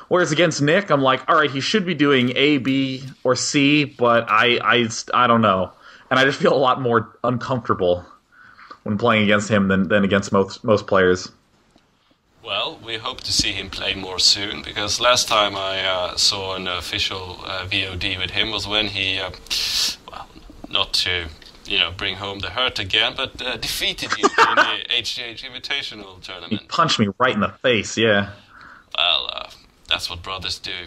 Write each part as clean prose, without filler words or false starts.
Whereas against Nick, I'm like, all right, he should be doing A, B, or C, but I don't know. And I just feel a lot more uncomfortable when playing against him than against most players. Well, we hope to see him play more soon, because last time I saw an official VOD with him was when he, well, not to bring home the hurt again, but defeated you in the HGH Invitational tournament. He punched me right in the face, yeah. Well, that's what brothers do.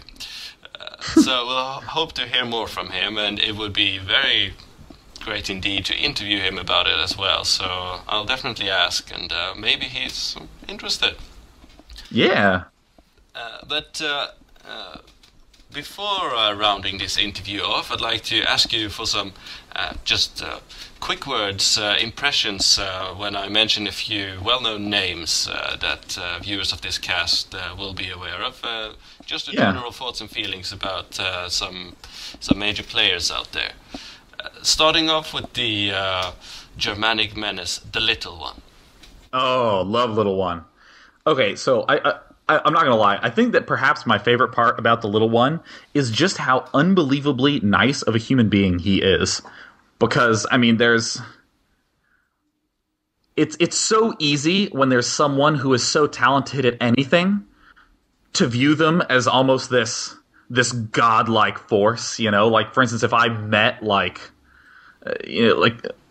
So we'll hope to hear more from him, and it would be very great indeed to interview him about it as well. So I'll definitely ask, and maybe he's interested. Yeah. But before rounding this interview off, I'd like to ask you for some just quick words, impressions, when I mention a few well-known names that viewers of this cast will be aware of. Just general thoughts and feelings about some major players out there. Starting off with the Germanic menace, TheLittleOne. Oh, love LittleOne. Okay, so I'm not going to lie. I think that perhaps my favorite part about TheLittleOne is just how unbelievably nice of a human being he is. Because, I mean, it's so easy when there's someone who is so talented at anything to view them as almost this godlike force, Like, for instance, if I met,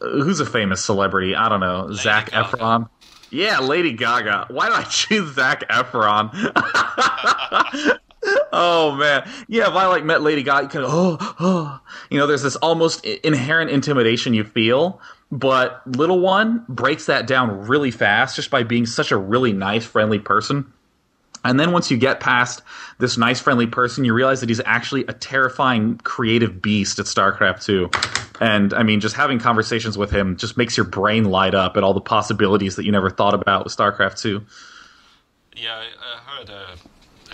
who's a famous celebrity? I don't know. Lady Zac Gaga. Efron. Yeah, Lady Gaga. Why did I choose Zac Efron? Oh, man. Yeah, if I, met Lady Gaga, you kind of, there's this almost inherent intimidation you feel, but LittleOne breaks that down really fast just by being such a really nice, friendly person. And then once you get past this nice, friendly person, you realize that he's actually a terrifying, creative beast at Starcraft 2. And, I mean, just having conversations with him just makes your brain light up at all the possibilities that you never thought about with Starcraft 2. Yeah, I heard a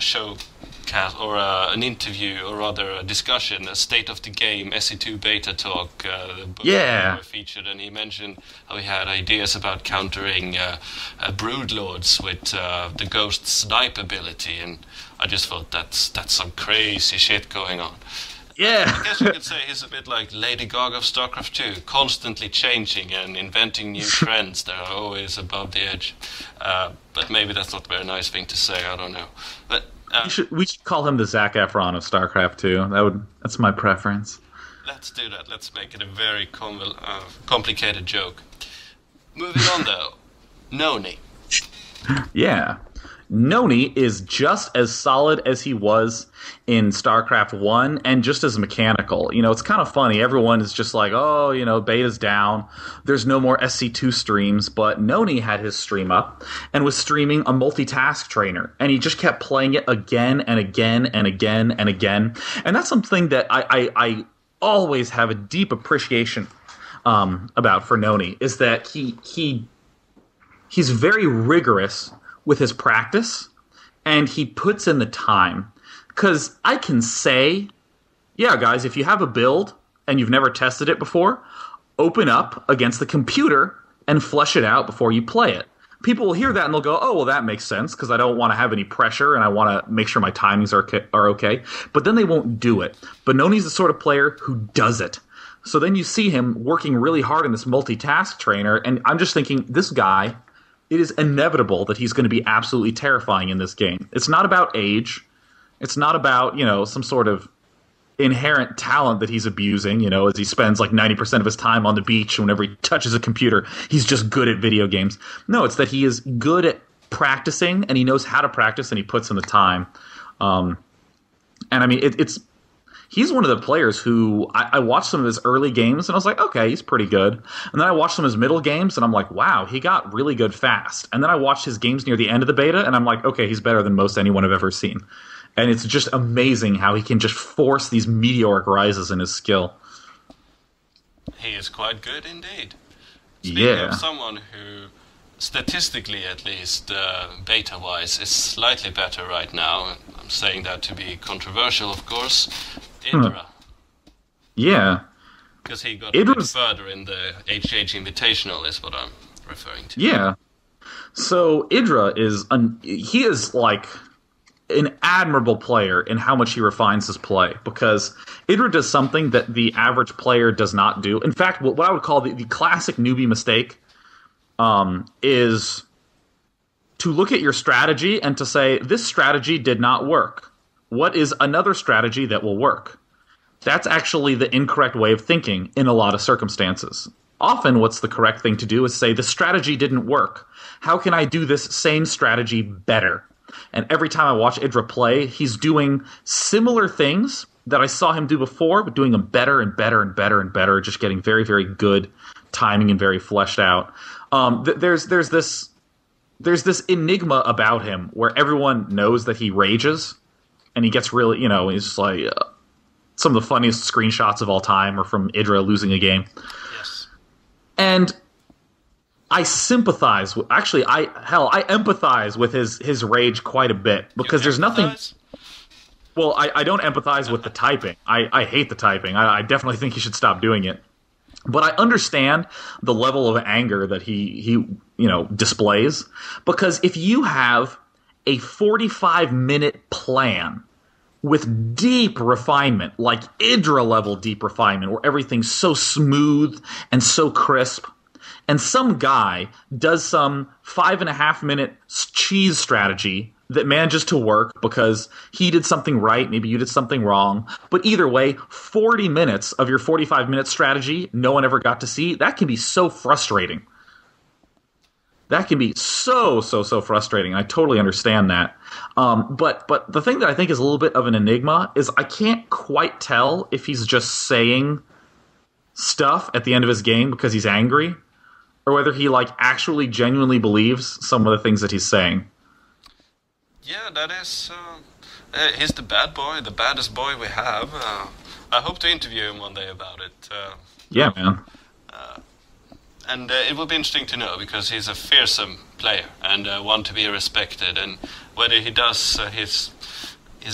show cast, or an interview, or rather a discussion, a State of the Game SE2 beta talk, the book that featured, and he mentioned how he had ideas about countering broodlords with the ghost snipe ability, and I just thought that's some crazy shit going on. Yeah. I guess you could say he's a bit like Lady Gaga of Starcraft 2, constantly changing and inventing new trends that are always above the edge. But maybe that's not a very nice thing to say, I don't know. But we should call him the Zac Efron of Starcraft 2. That's my preference. Let's do that. Let's make it a very complicated joke. Moving on, though. NonY. Yeah. NonY is just as solid as he was in StarCraft 1 and just as mechanical. It's kind of funny. Everyone is just like, beta's down. There's no more SC2 streams. But NonY had his stream up and was streaming a multitask trainer. And he just kept playing it again and again and again and again. And that's something that I always have a deep appreciation about for NonY, is that he's very rigorous with his practice, and he puts in the time. Because I can say, yeah, guys, if you have a build and you've never tested it before, open up against the computer and flesh it out before you play it. People will hear that and they'll go, oh, well, that makes sense, because I don't want to have any pressure and I want to make sure my timings are okay. But then they won't do it. But NonY's the sort of player who does it. So then you see him working really hard in this multitask trainer, and I'm just thinking, this guy, it is inevitable that he's going to be absolutely terrifying in this game. It's not about age. It's not about, some sort of inherent talent that he's abusing, as he spends like 90% of his time on the beach whenever he touches a computer. He's just good at video games. No, it's that he is good at practicing, and he knows how to practice, and he puts in the time. And I mean, he's one of the players who I watched some of his early games and I was like, okay, he's pretty good. And then I watched some of his middle games and I'm like, wow, he got really good fast. And then I watched his games near the end of the beta and I'm like, okay, he's better than most anyone I've ever seen. And it's just amazing how he can just force these meteoric rises in his skill. He is quite good indeed. Speaking of someone who, statistically at least, beta-wise, is slightly better right now, I'm saying that to be controversial, of course, Idra. Yeah. Because he got a bit further in the HH Invitational is what I'm referring to. Yeah. So Idra he is like an admirable player in how much he refines his play, because Idra does something that the average player does not do. In fact, what I would call the classic newbie mistake is to look at your strategy and to say, this strategy did not work. What is another strategy that will work? That's actually the incorrect way of thinking in a lot of circumstances. Often what's the correct thing to do is say, the strategy didn't work. How can I do this same strategy better? And every time I watch Idra play, he's doing similar things that I saw him do before, but doing them better and better and better and better, just getting very, very good timing and very fleshed out. There's this enigma about him where everyone knows that he rages, and he gets really, he's just like, some of the funniest screenshots of all time are from Idra losing a game. Yes. And I sympathize with, I empathize with his rage quite a bit, because there's nothing. Well, I don't empathize with the typing. I hate the typing. I definitely think he should stop doing it. But I understand the level of anger that he displays, because if you have a 45-minute plan with deep refinement, like Idra-level deep refinement, where everything's so smooth and so crisp, and some guy does some 5.5-minute cheese strategy that manages to work because he did something right, maybe you did something wrong, but either way, 40 minutes of your 45-minute strategy no one ever got to see, that can be so frustrating. That can be so frustrating. I totally understand that. But the thing that I think is a little bit of an enigma is I can't quite tell if he's just saying stuff at the end of his game because he's angry, or whether he actually genuinely believes some of the things that he's saying. Yeah, that is. He's the bad boy, the baddest boy we have. I hope to interview him one day about it. Yeah, man. And it will be interesting to know, because he's a fearsome player and one to be respected. And whether he does his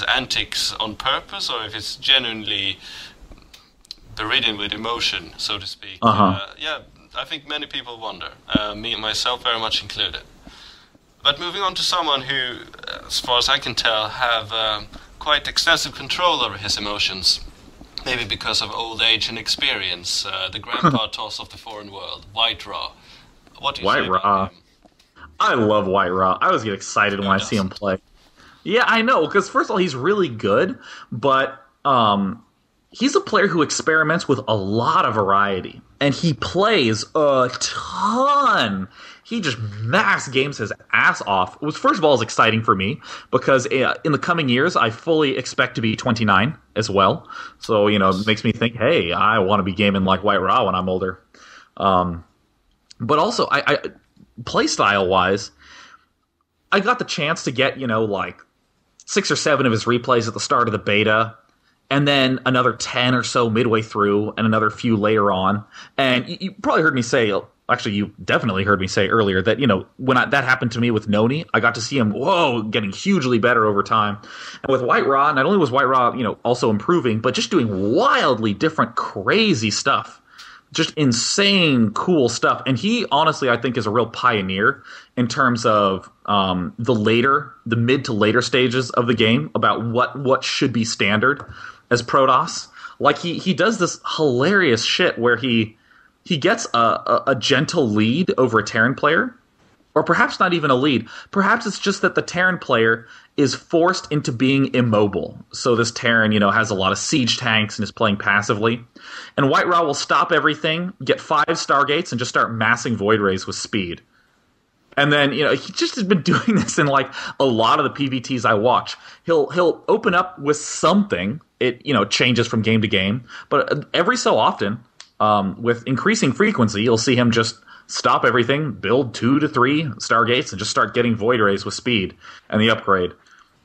antics on purpose, or if it's genuinely beridden with emotion, so to speak. Yeah, I think many people wonder, me myself very much included. But moving on to someone who, as far as I can tell, have quite extensive control over his emotions. Maybe because of old age and experience, the grandpa toss of the foreign world, White Raw. What do you say about him? I love White Raw. I always get excited when I see him play. Yeah, I know, because first of all, he's really good, but he's a player who experiments with a lot of variety, and he plays a ton. He just mass games his ass off. Which, first of all, is exciting for me, because in the coming years, I fully expect to be 29 as well. So, it makes me think, hey, I want to be gaming like White Raw when I'm older. But also, I playstyle-wise, I got the chance to get, 6 or 7 of his replays at the start of the beta, and then another 10 or so midway through, and another few later on. And you probably heard me say... Actually, you definitely heard me say earlier that, when that happened to me with NonY, I got to see him, getting hugely better over time. And with White Raw, not only was White Raw, also improving, but just doing wildly different, crazy stuff. Just insane, cool stuff. And he, honestly, I think is a real pioneer in terms of the mid to later stages of the game about what should be standard as Protoss. He does this hilarious shit where he gets a gentle lead over a Terran player, or perhaps not even a lead. Perhaps it's just that the Terran player is forced into being immobile. So this Terran, has a lot of siege tanks and is playing passively. And White Raw will stop everything, get 5 Stargates, and just start massing Void Rays with speed. And then, he just has been doing this in, a lot of the PvTs I watch. He'll open up with something. It, changes from game to game. But every so often... with increasing frequency, you'll see him just stop everything, build 2 to 3 Stargates, and just start getting Void Rays with speed and the upgrade.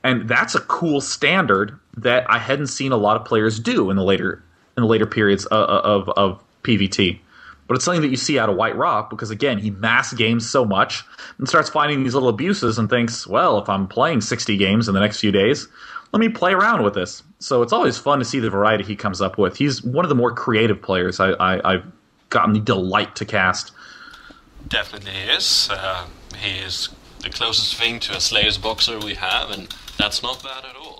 And that's a cool standard that I hadn't seen a lot of players do in the later periods of PvT. But it's something that you see out of White Raw, because again, he mass games so much and starts finding these little abuses and thinks, well, if I'm playing 60 games in the next few days, let me play around with this. So it's always fun to see the variety he comes up with. He's one of the more creative players I've gotten the delight to cast. Definitely he is. He is the closest thing to a Slayer's boxer we have, and That's not bad at all.